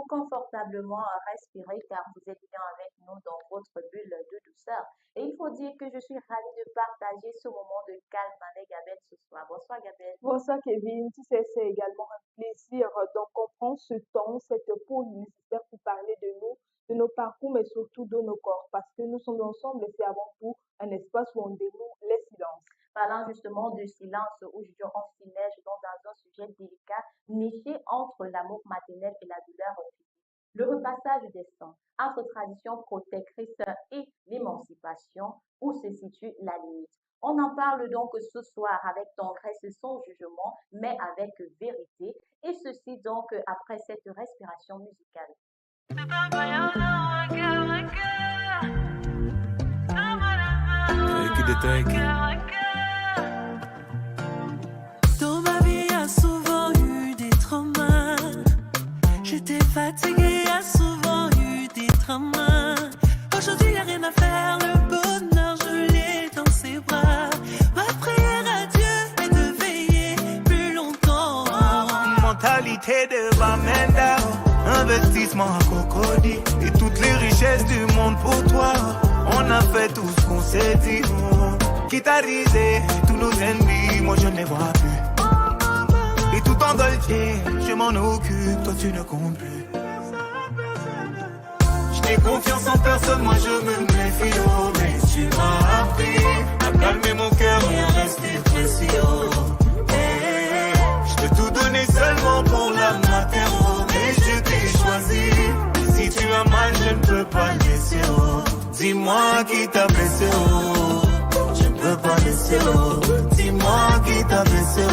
confortablement à respirer car vous êtes bien avec nous dans votre bulle de douceur. Et il faut dire que je suis ravie de partager ce moment de calme avec Gabelle ce soir. Bonsoir Gabelle. Bonsoir Kevin, tu sais, c'est également un plaisir. Donc, on prend ce temps, cette pause nécessaire pour parler de nous, de nos parcours, mais surtout de nos corps, parce que nous sommes ensemble et c'est avant tout un espace où on dénoue les silences. Parlant justement du silence, aujourd'hui on s'immerge dans un sujet délicat, niché entre l'amour maternel et la douleur physique. Le repassage des sangs entre tradition protectrice et l'émancipation, où se situe la limite. On en parle donc ce soir avec tendresse sans jugement, mais avec vérité, et ceci donc après cette respiration musicale. Dans ma vie, y a souvent eu des traumas. J'étais fatiguée, y a souvent eu des traumas. Aujourd'hui, y a rien à faire, le bonheur, je l'ai dans ses bras. Ma prière à Dieu est de veiller plus longtemps. Mentalité de Bamenda, investissement à Cocody. Et toutes les richesses du monde pour toi. On a fait tout ce qu'on s'est dit. Quitte à riser tous nos ennemis, moi je ne les vois plus. Et tout en Dolce, je m'en occupe, toi tu ne comptes plus. Je n'ai confiance en personne, moi je me méfie, oh, mais tu m'as appris à calmer mon cœur et à rester précis, oh. Je peux tout donner seulement pour la mater, oh, mais je t'ai choisi. Si tu as mal, je ne peux pas laisser, oh. Dis-moi qui t'a blessé, oh. Je ne peux pas laisser, oh. Dis-moi qui t'a blessé, oh.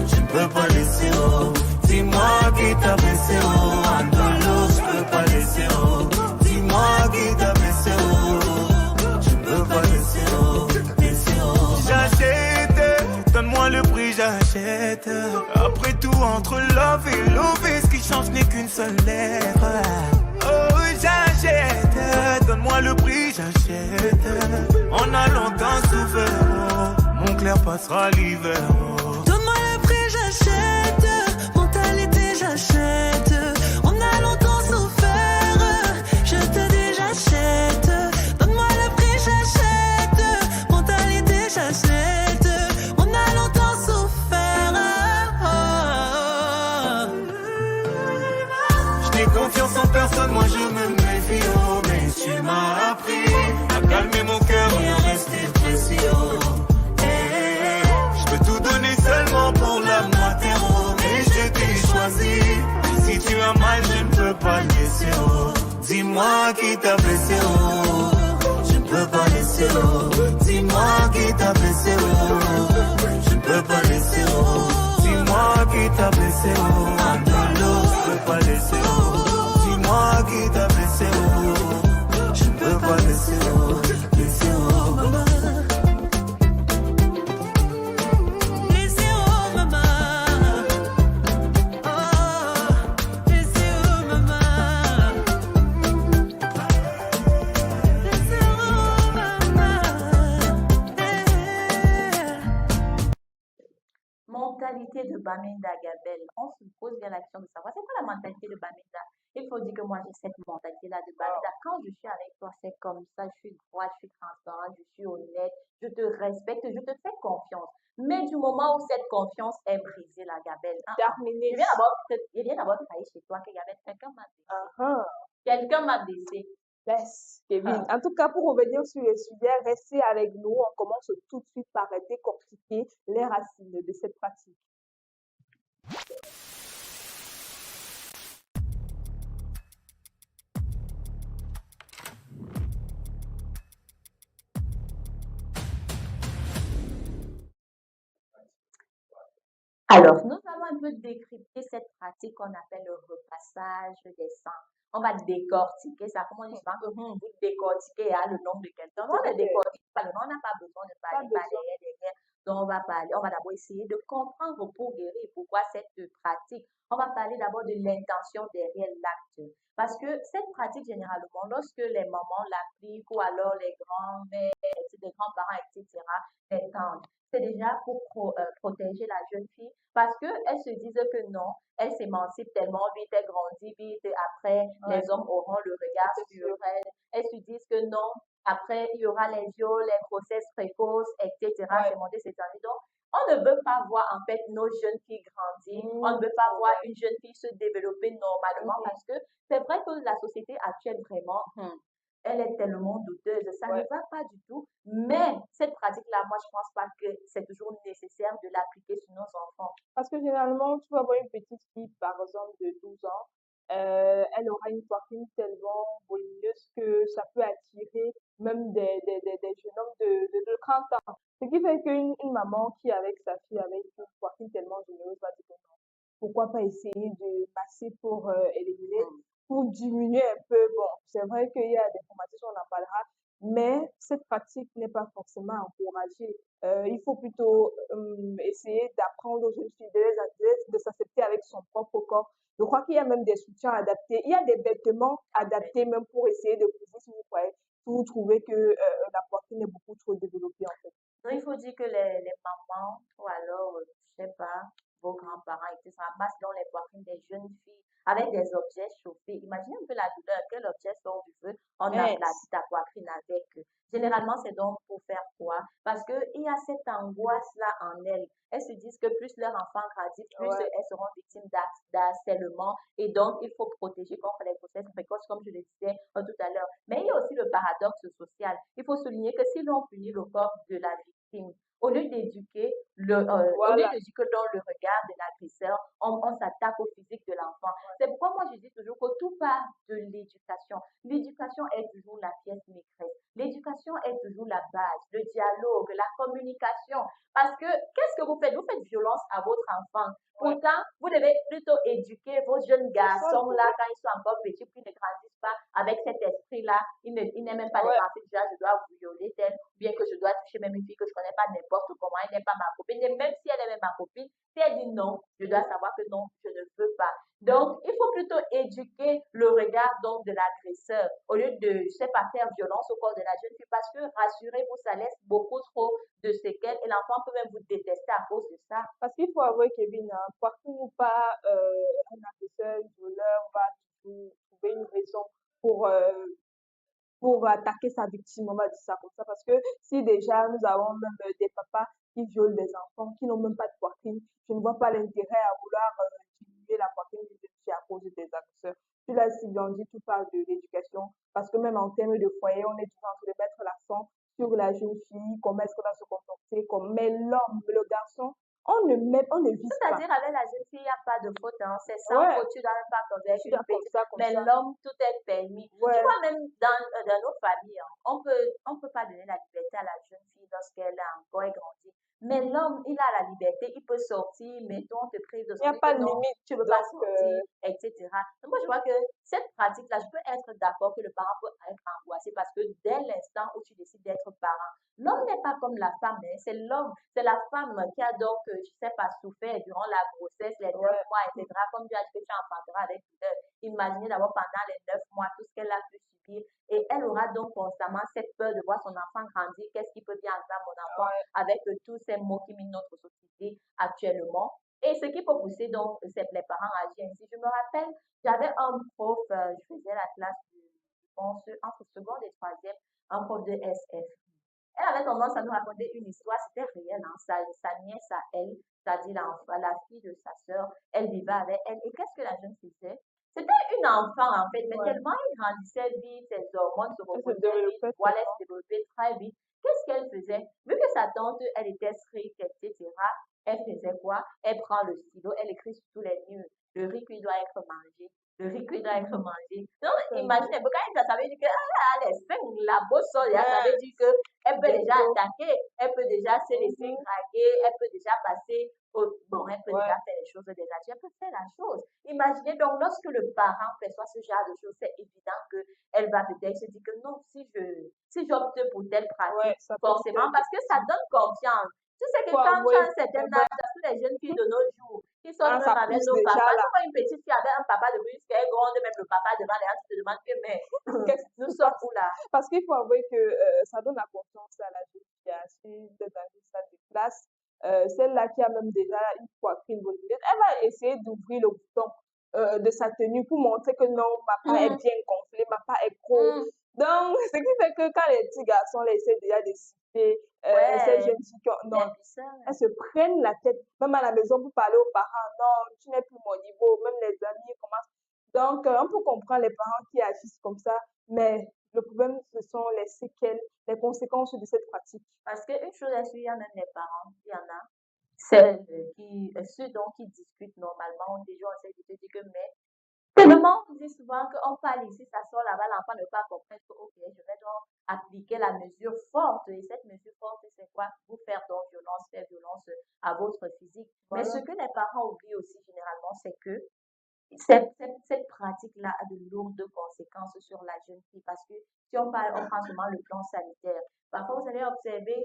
Je ne peux pas laisser, oh. Dis-moi qui t'a blessé, oh. Andolo, je peux pas laisser, oh. Dis-moi qui t'a blessé, oh. Je ne peux pas laisser, oh. Laisser, oh. J'achète, donne-moi le prix, j'achète. Après tout, entre love et love, ce qui change n'est qu'une seule lettre. Oh, j'achète, donne-moi le prix, j'achète. On a longtemps souffert, oh. Mon clair passera l'hiver, oh. Donne-moi le prix, j'achète. Mentalité, j'achète. On a longtemps souffert. Je te dis, j'achète. Donne-moi le prix, j'achète. Mentalité, j'achète. On a longtemps souffert. Je n'ai confiance en personne, moi je me méfie, oh. Mais tu m'as appris à calmer mon cœur et à rester précis, oh. Je peux tout donner seulement pour la mater, oh. Mais je t'ai choisi. Si tu as mal, je ne peux pas laisser, oh. Dis-moi qui t'a blessé, oh. Je ne peux pas laisser, oh. Dis-moi qui t'a blessé, oh. Je ne peux pas laisser, oh. Dis-moi qui t'a blessé, oh. Andolo, je peux pas laisser, oh. Dis-moi qui t'a blessé, oh. Je ne peux pas laisser, oh. Laisser, oh, maman. Laissez oh maman. Oh, laissez oh maman. Laissez oh maman. Mentalité de Bamenda Gabelle. On se pose bien l'action de savoir c'est quoi la mentalité de Bamenda. Il faut dire que moi j'ai cette mentalité-là de Bamenda. Quand je suis avec toi, c'est comme ça, je suis droite, je suis transparente, je suis honnête, je te respecte, je te fais confiance. Mais du moment où cette confiance est brisée, la Gabelle, Terminé. je viens d'abord travailler chez toi que Gabelle, quelqu'un m'a blessé. Ah, Quelqu'un m'a blessé. laisse, Kevin. Ah. En tout cas, pour revenir sur le sujet, restez avec nous. On commence tout de suite par décortiquer les racines de cette pratique. Alors, nous allons un peu décrypter cette pratique qu'on appelle le repassage des sangs. On va décortiquer ça. Comment on dit souvent que vous décortiquez le nom de quelqu'un. On ne décortique pas le nom, on n'a pas besoin de parler par derrière. Donc, on va parler, on va d'abord essayer de comprendre pour guérir pourquoi cette pratique. On va parler d'abord de l'intention derrière l'acte. Parce que cette pratique, généralement, lorsque les mamans l'appliquent ou alors les grands-mères, les grands-parents, etc., les tantes, c'est déjà pour protéger la jeune fille parce qu'elles se disent que non, elle s'émancipe tellement vite, elle grandit vite, et après, Ouais, les hommes auront le regard c'est sur sûr. elle. Elles se disent que non, après, il y aura les viols, les grossesses précoces, etc. Ouais. C'est monté cette année. Donc, on ne veut pas voir en fait nos jeunes filles grandir, on ne veut C'est pas voir vrai. une jeune fille se développer normalement Mhm. parce que c'est vrai que la société actuelle vraiment, elle est tellement douteuse, ça ne Ouais. va pas du tout. Mais cette pratique-là, moi, je pense pas que c'est toujours nécessaire de l'appliquer sur nos enfants. Parce que généralement, tu vas voir une petite fille, par exemple, de 12 ans, elle aura une poitrine tellement volumineuse que ça peut attirer même des jeunes hommes de 30 ans. Ce qui fait qu'une maman qui, avec sa fille, avec une poitrine tellement généreuse, va dire que non, pourquoi pas essayer de passer pour éliminer, Hmm. pour diminuer un peu. Bon, c'est vrai qu'il y a des formations, on en parlera, mais cette pratique n'est pas forcément encouragée. Il faut plutôt essayer d'apprendre aux jeunes filles de s'accepter avec son propre corps. Je crois qu'il y a même des soutiens adaptés. Il y a des vêtements adaptés même pour essayer de couvrir si vous croyez, si vous trouvez que la poitrine est beaucoup trop développée en fait. Donc, il faut dire que les mamans, ou alors, je sais pas, vos grands-parents, etc., massent dans les poitrines des jeunes filles avec des objets chauffés. Imaginez un peu la douleur. Quel objet sort du feu? On Hein, aplatit ta poitrine avec. Généralement, c'est donc pour faire quoi? Parce qu'il y a cette angoisse-là en elles. Elles se disent que plus leur enfant grandit, plus ouais, elles seront victimes d'harcèlement. Et donc, il faut protéger contre les grossesses précoces, comme je le disais tout à l'heure. Mais il y a aussi le paradoxe social. Il faut souligner que si l'on punit le corps de la victime, au lieu d'éduquer au lieu voilà. d'éduquer dans le regard de l'agresseur, on s'attaque au physique de l'enfant. C'est pourquoi moi je dis toujours que tout part de l'éducation. L'éducation est toujours la pièce maîtresse. L'éducation est toujours la base, le dialogue, la communication. Parce que qu'est-ce que vous faites? Vous faites violence à votre enfant. Ouais. Pourtant, vous devez plutôt éduquer vos jeunes C'est ça le garçons-là problème. quand ils sont encore petits, puis ils ne grandissent pas avec cet esprit-là. Ils n'est même pas Ah des ouais, pensées déjà, je dois violer telle, ou bien que je dois toucher même une fille que je connais pas n'importe comment, elle n'est pas ma copine. Et même si elle est même ma copine, si elle dit non, je dois savoir que non, je ne veux pas. Donc, il faut plutôt éduquer le regard donc de l'agresseur au lieu de, je sais pas, faire violence au corps de la jeune fille parce que rassurez-vous, ça laisse beaucoup trop de séquelles et l'enfant peut même vous détester à cause de ça. parce qu'il faut avouer, Kevin, hein, partout ou pas, un agresseur, un violeur va toujours trouver une raison pour, euh, pour attaquer sa victime, on va dire ça comme ça. Parce que si déjà nous avons même des papas qui violent des enfants, qui n'ont même pas de poitrine, je ne vois pas l'intérêt à vouloir diminuer la poitrine des jeunes filles à cause des agresseurs. Tu l'as si bien dit, tout parle de l'éducation, parce que même en termes de foyer, on est toujours en train de mettre l'accent sur la jeune fille, comment est-ce qu'on doit se comporter, mais l'homme, le garçon, on ne vise pas. C'est-à-dire, avec la jeune fille, il n'y a pas de faute, hein. C'est sans Ouais, faute, tu dois même pas convaincre tu une dois comme petite. ça, comme Mais ça. l'homme, tout est permis. Tu Ouais, vois, même dans nos familles, hein, on peut pas donner la liberté à la jeune fille lorsqu'elle a encore grandi. Mais l'homme, il a la liberté, il peut sortir, mettons, on te prive de il n'y a sortir, pas que de non, limite. tu ne veux pas Donc, sortir, etc. Donc, moi, je vois que cette pratique-là, je peux être d'accord que le parent peut être angoissé parce que dès l'instant où tu décides d'être parent, l'homme n'est pas comme la femme, hein, c'est l'homme, c'est la femme qui a donc, je sais pas, souffert durant la grossesse, les 9 mois, ouais. etc. Comme tu as dit que tu enfanteras avec douleur. Imaginez d'abord pendant les 9 mois tout ce qu'elle a pu subir. Et elle aura donc constamment cette peur de voir son enfant grandir. Qu'est-ce qui peut bien entrer à mon enfant Ouais, avec tous ces mots qui minent notre société actuellement. Et ce qui peut pousser donc les parents à agir ainsi. Je me rappelle, j'avais un prof, je faisais la classe je pense, entre seconde et troisième, un prof de SF. Elle avait tendance à nous raconter une histoire, c'était réel, hein, sa nièce à elle, c'est-à-dire la fille de sa sœur, elle vivait avec elle. Et qu'est-ce que la jeune faisait? C'était une enfant en fait, mais ouais. tellement elle grandissait vite, ses hormones se Elle se reproduisaient vite, développait voilà, elle tellement. se développait très vite. Qu'est-ce qu'elle faisait? Vu que sa tante, elle était stricte, etc., elle faisait quoi? Elle prend le stylo, elle écrit sur tous les murs. Le riz cuit doit être mangé. Le riz cuit doit être mangé. Donc, C'est vrai. imaginez, quand ça veut dire que elle est 5, la bosse, ça Ouais, veut dire que elle peut déjà bientôt. attaquer, elle peut déjà se laisser Mhm. draguer, elle peut déjà passer au... Bon, elle peut Ouais, déjà faire les choses des adultes, elle peut faire la chose. Imaginez donc, lorsque le parent perçoit ce genre de choses, c'est évident qu'elle va peut-être se dire que non, si j'opte pour telle ouais, pratique, ça peut forcément, peut-être parce que ça effectivement. donne confiance. Tu sais que Faut quand tu avouer, as un certain mais bon, âge, parce que les jeunes filles de nos jours, qui sortent quand même ça avec pousse nos déjà papas, là, tu vois une petite fille avec un papa de plus qu'elle gronde, même le papa devant les gens, tu te demandes que, mais qu'est-ce qui nous se sommes passe? où là? Parce qu'il faut avouer que ça donne la confiance à la jeune fille, à suivre dans une salle de classe, celle-là qui a même déjà une poitrine volumineuse, elle va essayer d'ouvrir le bouton de sa tenue pour montrer que non, ma part est Mhm. bien gonflée, ma part est gros. Mhm. Donc, ce qui fait que quand les petits garçons là, essaient déjà de citer ces Ouais, jeunes filles qui ont, non, l'impuissance. elles se prennent la tête, même à la maison pour parler aux parents, non, tu n'es plus mon niveau, même les amis commencent. Donc, on peut comprendre les parents qui agissent comme ça, mais le problème, ce sont les séquelles, les conséquences de cette pratique. Parce qu'une chose est sûre, il y a même les parents, il y en a, celles ceux dont ils discutent normalement, des gens essaient de te dire que, mais tellement on dit souvent qu'on parle ici, ça sort là-bas, l'enfant ne peut pas comprendre que, ok, je vais donc appliquer la mesure forte. Et cette mesure forte, c'est quoi? Vous faire donc violence, faire violence à votre physique. Mais ce Voilà. que les parents oublient aussi généralement, c'est que cette pratique-là a de lourdes conséquences sur la jeune fille parce que si on parle, on prend seulement le plan sanitaire. Parfois, vous allez observer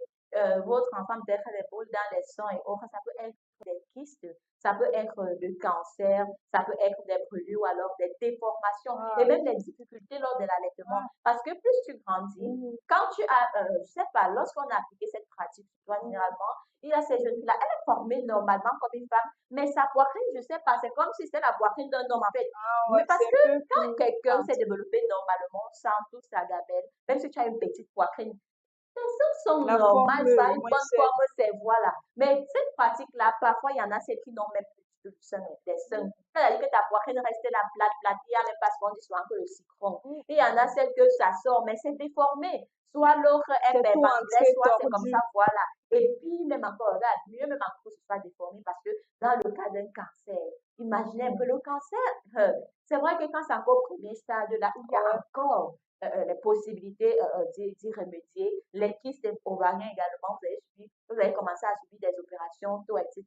votre enfant peut-être des boules dans les sangs et autres. Ça peut être des kystes, ça peut être le cancer, ça peut être des brûlures ou alors des déformations et Ah, même des difficultés lors de l'allaitement. ah, Parce que plus tu grandis, mhm, quand tu as, je sais pas, lorsqu'on a appliqué cette pratique, tu vois, mhm. généralement, il y a ces jeunes filles-là, elle est formée normalement comme une femme, mais sa poitrine, je sais pas, c'est comme si c'était la poitrine d'un homme en fait. Ah Mais ouais, parce c'est que un peu quand plus quelqu'un s'est gentil. développé normalement sans toute sa gamelle, même si tu as une petite poitrine, tes seins sont La forme, normales, ça a une moi, bonne c'est forme, c'est voilà. Mais cette pratique-là, parfois, il y en a celles qui n'ont même plus du tout du sein, des seins. C'est-à-dire que ta poitrine reste là plate, il y a même pas ce qu'on dit souvent que le citron. Et il y en a celles que ça sort, mais c'est déformé. Soit l'autre est c'est tout perpendiculaire, entré, soit c'est comme ça, tordu. voilà. Et puis, même encore, regarde, mieux même encore que ce soit déformé parce que dans le cas d'un cancer, imaginez un peu le cancer. C'est vrai que quand c'est encore au premier stade, là, il y a Ouais. encore les possibilités d'y remédier. Les kystes ovariens également, vous avez commencé à subir des opérations, tout, etc.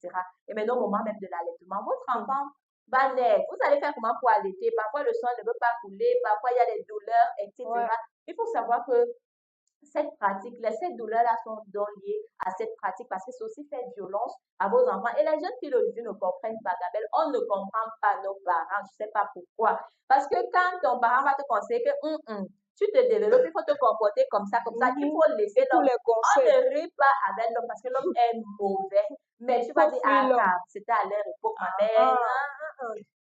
Et maintenant, au moment même de l'allaitement, votre Mhm. enfant va naître. Vous allez faire comment pour allaiter? Parfois, le sang ne veut pas couler, parfois, il y a des douleurs, Ouais. etc. Il faut savoir que cette pratique, ces douleurs-là sont donc liées à cette pratique parce que c'est aussi faire violence à vos enfants. Et les jeunes filles aujourd'hui ne comprennent pas, Gabelle. On ne comprend pas nos parents. Je ne sais pas pourquoi. Parce que quand ton parent va te conseiller que tu te développes, il faut te comporter comme ça, il Mhm. faut laisser Et tous l'homme. les On conseils, ne rit pas avec l'homme parce que l'homme est mauvais. Mais tu faut vas dire, fuir ah, l'homme. car c'était à leur époque, ma mère. Ah,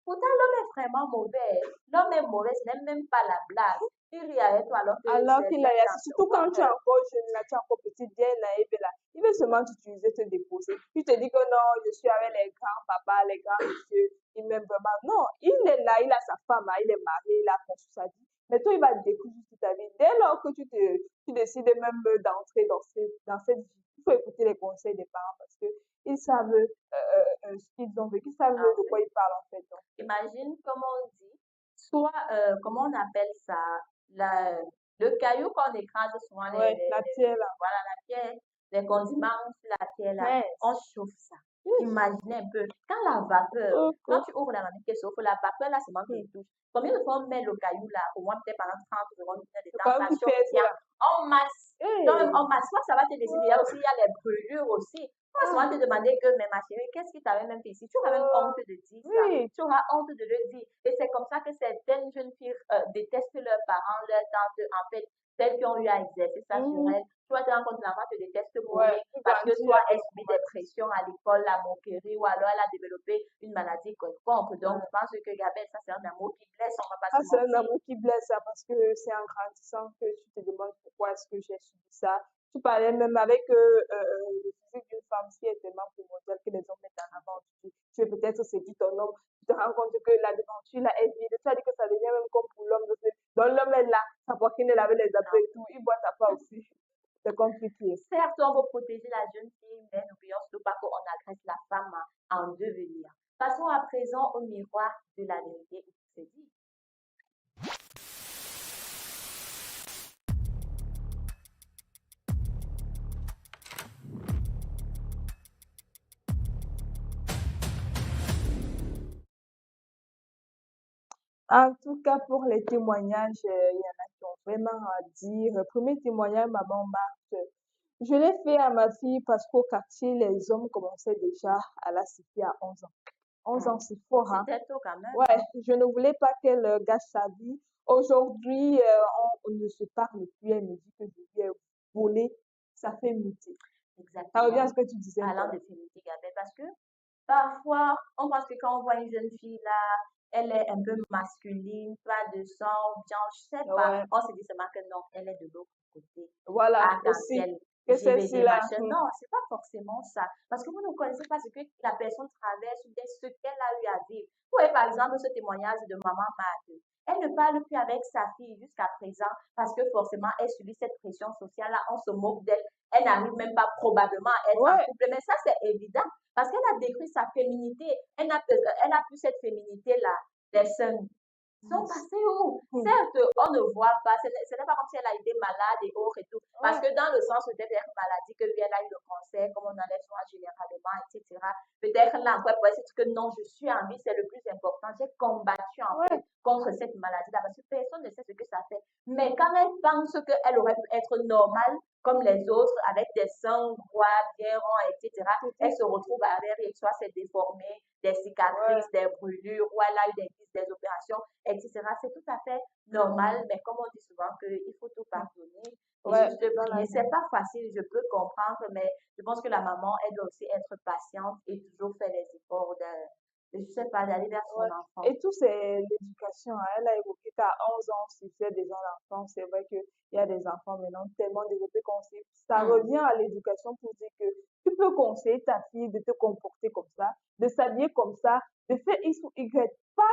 Pourtant, l'homme est vraiment mauvais. L'homme est mauvais, ce n'est même pas la blague. Il rit avec toi alors que alors c'est qu'il a, intention. surtout quand tu es encore jeune, là, tu es encore petite, bien naïve, là, il veut seulement t'utiliser, te déposer. Tu te dis que non, je suis avec les grands papas, les grands messieurs, il m'aime vraiment. Non, il est là, il a sa femme, là, il est marié, il a construit sa vie. Mais toi, il va te découvrir toute ta vie. Dès lors que tu décides même d'entrer dans cette vie, il faut écouter les conseils des parents parce que ils savent ce qu'ils ont vécu, ils savent En de fait, quoi ils parlent en fait. Donc, imagine comment on dit, soit, comment on appelle ça, la, le caillou qu'on écrase souvent, ouais, la pierre là. voilà, la pierre, les condiments sur la pierre là, on Mince. chauffe ça. Imaginez un peu, quand la vapeur, Ok. quand tu ouvres la manette qui chauffe, la vapeur là seulement te touche. Combien de fois on met le caillou là, au moins peut-être pendant 30 secondes, une heure de C'est temps, quoi ça qui chauffe fait bien. ça? On masse. Toi-même, Hey. on masse. Soit ça va te décider, il y a aussi, il y a les brûlures aussi. On va souvent Ah, te demander que, mais ma chérie, qu'est-ce qui t'avait même fait ici? Tu auras même oh, honte de dire ça. oui, Tu auras honte de le dire. Et c'est comme ça que certaines jeunes filles détestent leurs parents, leurs tantes, en fait, celles qui ont eu à exercer ça sur mhm, elles. Tu vas te rendre compte que l'enfant te déteste ouais, mourir tu parce que grandis soit avec elle le subit des traumatisme. pressions à l'école, la moquerie, ou alors elle a développé une maladie quelconque. Donc, je Ouais. pense que Gabelle, ça c'est un amour qui blesse, on ne va pas Ah, se c'est un mentir. amour qui blesse ça parce que c'est en grandissant que tu te demandes pourquoi est-ce que j'ai subi ça. Tu parlais même avec le physique d'une femme qui est tellement primordial que les hommes mettent en avant. Tu es peut-être séduit ton homme, tu te rends compte que la devanture là est vide. Tu as dit que ça devient même comme pour l'homme. Donc l'homme est là, sa poitrine est avec les abdos et tout, il boit ta part aussi. C'est compliqué. Certes, on veut protéger la jeune fille, mais n'oublions surtout pas qu'on agresse la femme en devenir. Passons à présent au miroir de la vérité. C'est dit. En tout cas, pour les témoignages, il y en a qui ont vraiment à dire. Premier témoignage, maman Marthe. Je l'ai fait à ma fille parce qu'au quartier, les hommes commençaient déjà à la citer à 11 ans. 11 ans, c'est fort, hein? C'était tôt quand même, Ouais, hein. je ne voulais pas qu'elle gâche sa vie. Aujourd'hui, on ne se parle plus. Elle me dit que je lui ai volé sa féminité. Ça revient à Exactement. ce que tu disais tout à Parlant de l'heure. féminité, Gabelle, parce que parfois, on pense que quand on voit une jeune fille là, elle est un peu masculine, pas de sang, bien, je sais pas. Ouais, On se dit seulement que non, elle est de l'autre côté. voilà, aussi, Arc-en-ciel, que GVG, celle-ci-là, machin. Non, c'est pas forcément ça. Parce que vous ne connaissez pas ce que la personne traverse ou bien ce qu'elle a eu à vivre. Vous voyez, par exemple, ce témoignage de maman Marthe. Elle ne parle plus avec sa fille jusqu'à présent parce que forcément, elle subit cette pression sociale-là. On se moque d'elle. Elle n'arrive même pas probablement à être en ouais, couple. Mais ça, c'est évident parce qu'elle a décrit sa féminité. Elle a plus cette féminité-là. Des seins sont passés où? hum, Certes, on ne voit pas, ce n'est pas comme si elle a été malade et autres et tout, parce ouais, que dans le sens où peut-être maladie que lui, elle a eu le cancer, comme on enlève souvent généralement, etc. Peut-être là encore, pour dire que non, je suis en vie, c'est le plus important. J'ai combattu en fait ouais, contre cette maladie-là, parce que personne ne sait ce que ça fait. Mais quand elle pense qu'elle aurait pu être normale, comme les autres, avec des seins droits, bien ronds, etc., elle se retrouve avec soit c'est déformé, des ouais, cicatrices, des brûlures, ou elle a eu des opérations, etc. C'est tout à fait normal, mais comme on dit souvent qu'il faut tout pardonner et ouais, juste dans la prier. vie. C'est pas facile, je peux comprendre, mais je pense que la maman, elle doit aussi être patiente et toujours faire les efforts je sais pas, d'aller vers son Ouais. enfant. Et tout, c'est l'éducation, hein. Elle a évoqué qu'à 11 ans, si c'est déjà l'enfant. C'est vrai qu'il y a des enfants maintenant tellement développés qu'on sait. Ça Hmm. revient à l'éducation pour dire que tu peux conseiller ta fille de te comporter comme ça, de s'habiller comme ça, de faire X ou Y, pas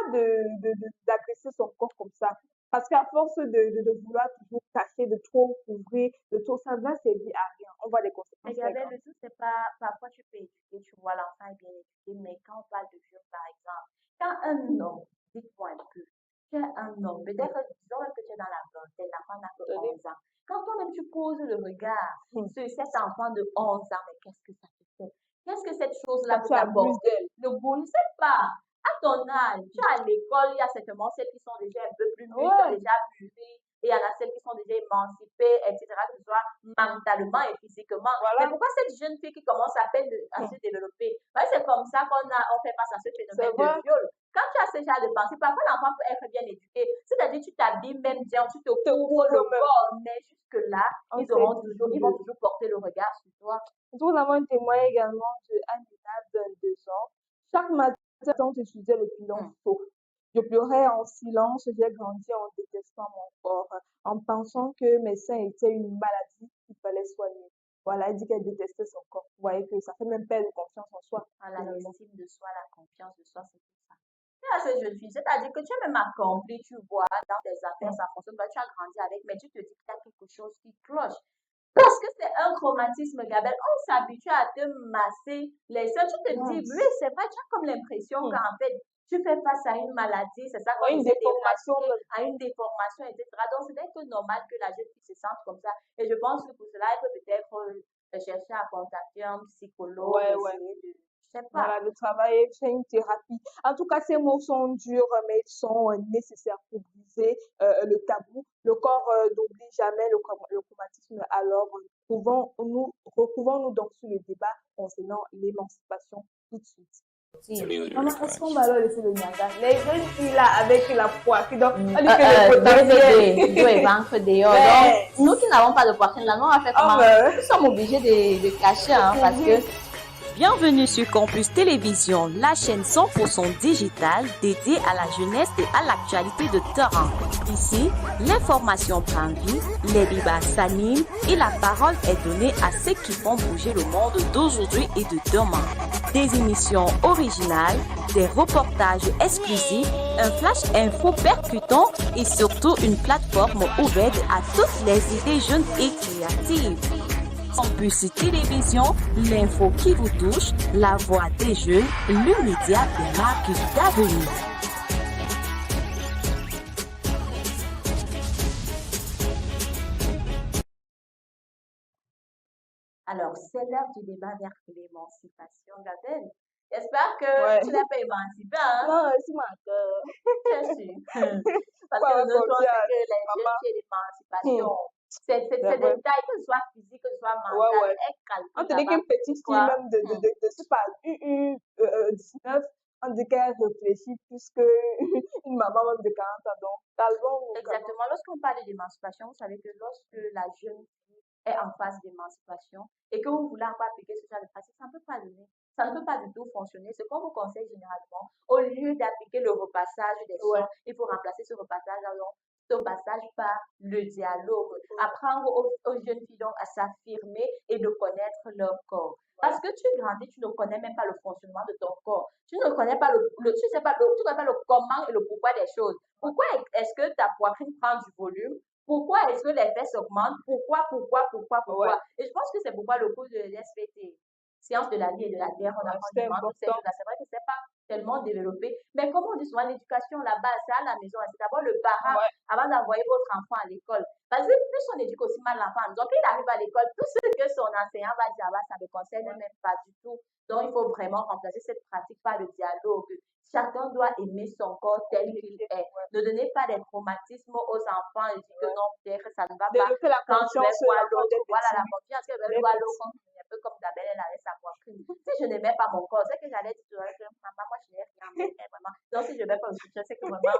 d'agresser son corps comme ça. Parce qu'à force de vouloir toujours cacher, de trop couvrir, de tout ça, va servir à rien. On voit les conséquences très Regardez, grandes. le tout, c'est pas, parfois tu peux éduquer, tu vois l'enfant est bien éduqué, mais quand on parle de viol, par exemple, quand un homme, dites-moi un peu, tu es un homme, peut-être, disons même que tu es dans la vingtaine, l'enfant n'a que Tenez. 11 ans. Quand toi-même tu poses le regard Hmm. sur cet enfant de 11 ans, mais qu'est-ce que ça te fait? Qu'est-ce que cette chose-là Quand peut tu abuses t'apporter? d'elle. Le goût, je ne sais pas. À ton âge, tu es à l'école, il y a certainement celles qui sont déjà un peu plus mûres, qui ont Ouais, déjà mûri, et il y en a celles qui sont déjà émancipées, etc., que ce soit mentalement et physiquement. Mais voilà. pourquoi cette jeune fille qui commence à peine à Hmm. se développer? Ouais, c'est comme ça on fait face à ce C'est phénomène de vrai. viol. Quand tu as ce genre de pensée, parfois l'enfant peut être bien éduqué. C'est-à-dire tu t'habilles même bien, tu te Te couvres le couvre même. corps, mais jusque-là, On sait ils vont toujours porter le regard sur toi. nous avons un témoin également de Anina, 22 ans. Chaque matin, quand j'étudiais le pilon Hmm. sauf. Je pleurais en silence, j'ai grandi en détestant mon corps, en pensant que mes seins étaient une maladie qu'il fallait soigner. Voilà, elle dit qu'elle détestait son corps. Vous voyez que ça fait même perdre confiance en soi, À la finalement. l'estime de soi, la confiance de soi, c'est tout ça. Et à cette jeune fille, c'est-à-dire que tu as même accompli, tu vois, dans tes affaires, Hmm. ça fonctionne pas, tu as grandi avec, mais tu te dis qu'il y a quelque chose qui cloche. Parce que c'est un traumatisme, Gabelle. On s'habitue à te masser les seins. Tu te dis, Ouais. oui, c'est vrai, tu as comme l'impression Hmm. qu'en fait, tu fais face à une maladie, c'est ça Ouais, qu'on une essaie déformation d'éradiquer, même. à une déformation, etc. Donc, c'est que normal que la jeune fille se sente comme ça. Et je pense que pour cela, elle peut peut-être chercher à contacter un psychologue, Ouais, ouais. essayer de, je sais pas. Voilà, de travailler, faire une thérapie. En tout cas, ces mots sont durs, mais ils sont nécessaires pour briser le tabou. Le corps n'oublie jamais le traumatisme. Alors, retrouvons-nous donc sur le débat concernant l'émancipation tout de suite. Maman, est-ce qu'on va alors laisser le Nyanga? Les jeunes filles là, avec la poitrine, donc on dit que le potentiel. Dos et ventre dehors. Mais, Donc, nous qui n'avons pas de poitrine là, nous, on va faire oh, comment? ben, Nous sommes obligés de cacher, hein, parce que Bienvenue sur Campus Télévision, la chaîne 100% digitale dédiée à la jeunesse et à l'actualité de terrain. Ici, l'information prend vie, les débats s'animent et la parole est donnée à ceux qui font bouger le monde d'aujourd'hui et de demain. Des émissions originales, des reportages exclusifs, un flash info percutant et surtout une plateforme ouverte à toutes les idées jeunes et créatives. Campus Télévision, l'info qui vous touche, la voix des jeunes, le média des marques d'avenir. alors, c'est l'heure du débat vers l'émancipation, Gabelle. J'espère que ouais. tu n'es pas émancipée, hein? Non, c'est ma cœur. Je suis. Parce Quoi que de nos jours, raconter c'est à que les jeunes maman? qui ont l'émancipation, Hmm, c'est c'est vrai. des tailles, que ce soit physique, que ce soit Ouais, mental, ouais. elles On calculent te dit là-bas. qu'une petite fille, Quoi? même de je sais pas, 19, on dit qu'elle réfléchit plus qu'une maman même de 40 ans. Donc, calmons-nous, calmons. Exactement. Lorsqu'on parle d'émancipation, vous savez que lorsque la jeune fille est en phase d'émancipation et que vous voulez encore appliquer ce genre de pratique, ça ne peut pas donner. Ça ne peut pas du tout fonctionner. Ce qu'on vous conseille généralement, au lieu d'appliquer le repassage des sons, il faut remplacer ce repassage par le dialogue. Apprendre aux jeunes filles donc à s'affirmer et de connaître leur corps. Parce que tu grandis, tu ne connais même pas le fonctionnement de ton corps. Tu ne connais pas tu sais pas le comment et le pourquoi des choses. Pourquoi est-ce que ta poitrine prend du volume? Pourquoi est-ce que les fesses augmentent? Pourquoi? Et je pense que c'est pourquoi le cours de l'SVT, sciences de la vie et de la guerre, on apprend des choses. C'est vrai que c'est pas tellement développé. Mais comme on dit souvent, l'éducation, la base, c'est à la maison. C'est d'abord le parent avant d'envoyer votre enfant à l'école. Parce que plus on éduque aussi mal l'enfant. Donc, il arrive à l'école, tout ce que son enseignant va dire, ça ne me concerne même pas du tout. Donc, il faut vraiment remplacer cette pratique par le dialogue. Chacun doit aimer son corps tel qu'il est. Ne donnez pas des traumatismes aux enfants et dites que non, peut-être ça ne va pas. Quand je vais voir l'autre, voilà la confiance, je vais voir l'autre. Un peu comme Isabelle, elle avait sa poitrine. Si je n'aimais pas mon corps, c'est que j'allais dire que maman, moi je n'ai rien, mais vraiment. Donc si je ne vais pas me soutenir, c'est que vraiment.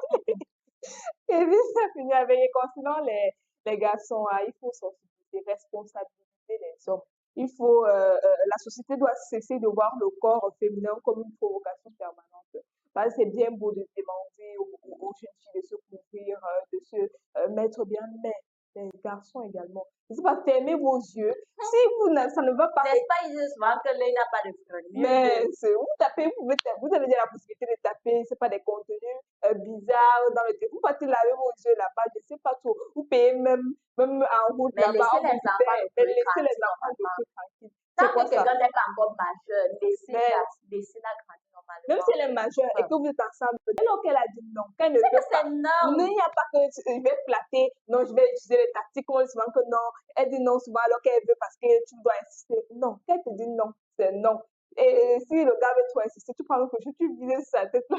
Et puis ça finit avec, concernant les garçons, il faut sensibiliser, responsabiliser les hommes. Il faut, la société doit cesser de voir le corps féminin comme une provocation permanente. Parce que c'est bien beau de demander aux jeunes filles de se couvrir, de se mettre bien, mais les garçons également. Je ne sais pas, fermez vos yeux. Si ça ne va pas. N'est-ce pas, ils disent souvent que l'œil n'a pas de frère. Mais vous tapez, vous avez déjà la possibilité de taper, c'est pas des contenus bizarres dans le téléphone. Vous partez laver vos yeux là-bas, je ne sais pas trop. Vous payez même en route là-bas. Mais laissez les enfants de plus tranquilles. Tant que quelqu'un n'est pas encore majeur, laissez-la grandir normalement. Même si elle est majeure et que vous êtes ensemble, alors qu'elle a dit non, qu'elle ne veut pas. Il n'y a pas que je vais flatter, non, je vais utiliser les tactiques, on dit souvent que non. Elle dit non souvent alors qu'elle veut parce que tu dois insister. Non, qu'elle te dit non, c'est non. Et si le gars veut trop insister, tu prends le cochon, tu vises sa tête là.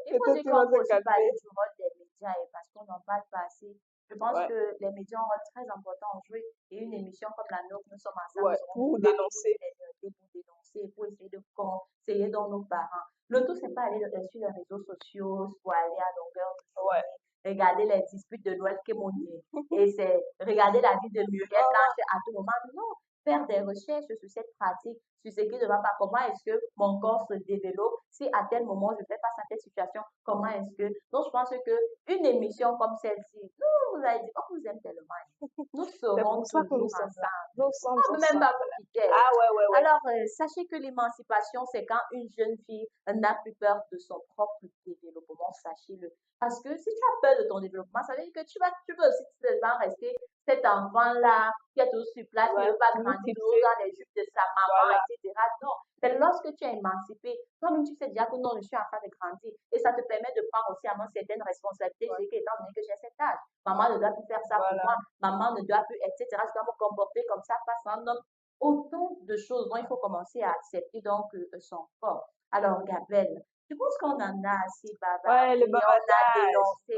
Il faut dire qu'on peut aussi parler du rôle des médias et parce qu'on n'en parle pas assez. Je pense que les médias ont un rôle très important à jouer et une émission comme la nôtre, nous sommes ensemble pour dénoncer. Pour essayer de conseiller dans nos parents. Le tout, c'est pas aller sur les réseaux sociaux, soit aller à longueur de journée, regarder les disputes de Noël Kémonier et c'est regarder la vie de Muriel Blanche à tout moment. Non, faire des recherches sur cette pratique, sur ce qui ne va pas, comment est-ce que mon corps se développe, si à tel moment je fais face à cette situation, comment est-ce que... Donc, je pense qu'une émission comme celle-ci, nous, vous avez dit, on vous aime tellement. Nous serons toujours ensemble. Nous sommes même pas compliqués. Ouais. Alors, sachez que l'émancipation, c'est quand une jeune fille n'a plus peur de son propre développement, sachez-le. Parce que si tu as peur de ton développement, ça veut dire que tu veux aussi seulement rester cet enfant-là qui est toujours sur place, qui ne veut pas grandir toujours dans les jupes de sa maman, etc. Non, c'est lorsque tu es émancipé, toi-même tu sais déjà que non, je suis en train de grandir. Et ça te permet de prendre aussi à moi certaines responsabilités, étant donné que j'ai cet âge. Maman ne doit plus faire ça pour moi, maman ne doit plus, etc. Je dois me comporter comme ça face à un homme. Autant de choses dont il faut commencer à accepter donc son corps. Alors, Gabrielle, je pense qu'on en a assez bavardé, on a dénoncé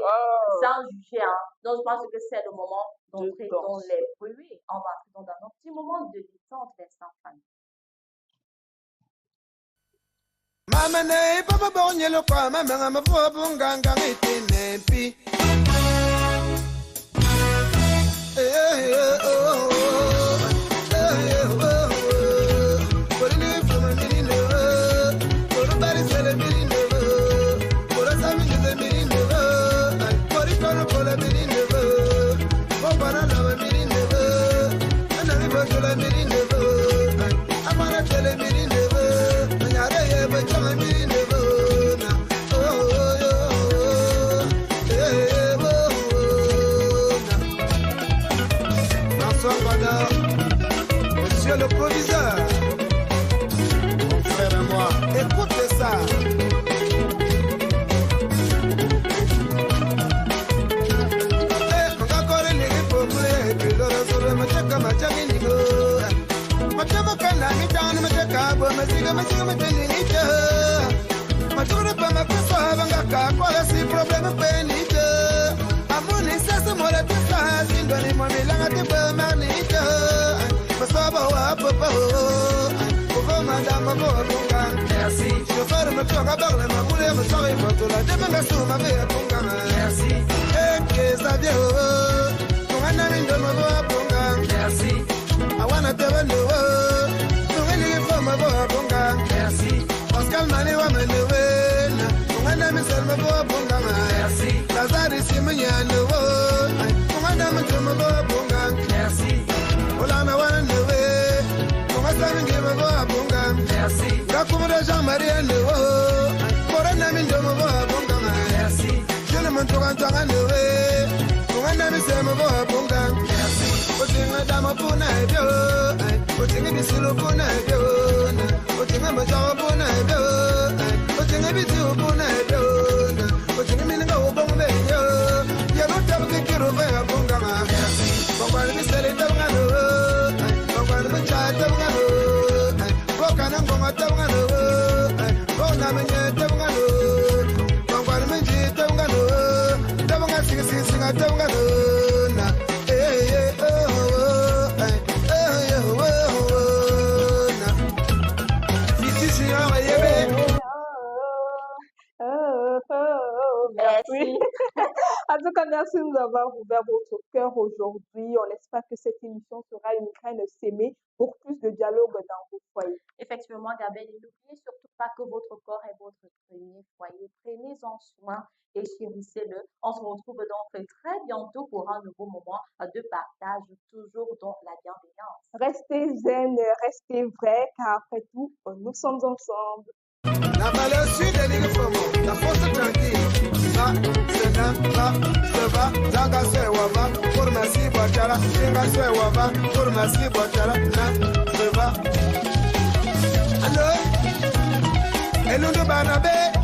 sans juger. Donc, je pense que c'est le moment d'entrer dans les bruits. On va entrer dans un petit moment de détente l'instant famille. Mama ne papa bonye lo kwa mama ngama fo bunganga ngitinempi Monsieur le proviseur, mon frère et moi, écoutez ça. Merci. Chauffeur me tourne à barre, ma moulée me sort et me la demande sur ma vie à Ponga. Merci. Et que ça vient, ton anaïs de ma voix à Ponga. Merci. Simanyano, Madame Bunga, Merci, Olana Wanawe, Kumasan give a bunga, merci, Rakuma Jean-Marie, Morana Mindoma Bunga, merci, Gentleman to Antanawe, Kumana Sama Bunga, putting a dama puna, putting a silo puna, putting a majawa puna, putting a bit of puna, putting a minute of Bunga, you're not talking to Bunga, Bunga, Mr. Tabano, Bunga, the child Tabano, Rokan and Bunga Tabano, Bonamanya Tabano, Bunga, the Minji Tabano, Tabanga sing a Tabano. Merci. En tout cas, merci de nous avoir ouvert votre cœur aujourd'hui. On espère que cette émission sera une graine sémée pour plus de dialogue dans vos foyers. Effectivement, Gabelle, n'oubliez surtout pas que votre corps est votre premier foyer. Prenez-en soin et chérissez-le. On se retrouve donc très bientôt pour un nouveau moment de partage, toujours dans la bienveillance. Restez zen, restez vrai, car après tout, nous sommes ensemble. La valeur suit des lignes formant, la force tranquille. Ça, c'est là, là, c'est va, Zaga c'est wava, pour merci, Boachara, Singa c'est wava, pour merci, Boachara, là, c'est va. Allô? Et nous de Barnabé.